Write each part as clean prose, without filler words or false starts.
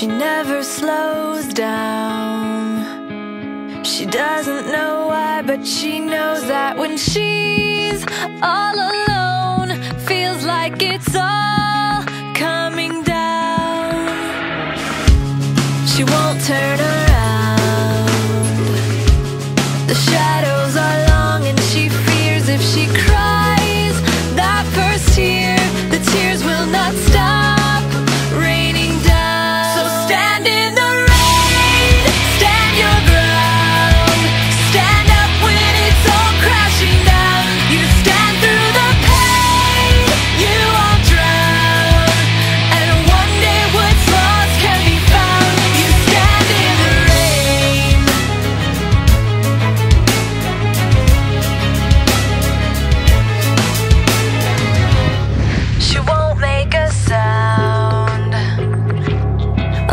She never slows down. She doesn't know why, but she knows that when she's all alone, feels like it's all coming down. She won't turn around. The shadows are long and she fears if she cries that first tear, the tears will not stop raining down. So stand in the rain, stand your ground, stand up when it's all crashing down. You stand through the pain, you won't drown, and one day what's lost can be found. You stand in the rain. She won't make a sound,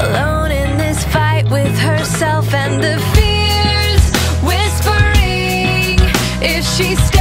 alone in this fight with herself and the fears whispering if she stays.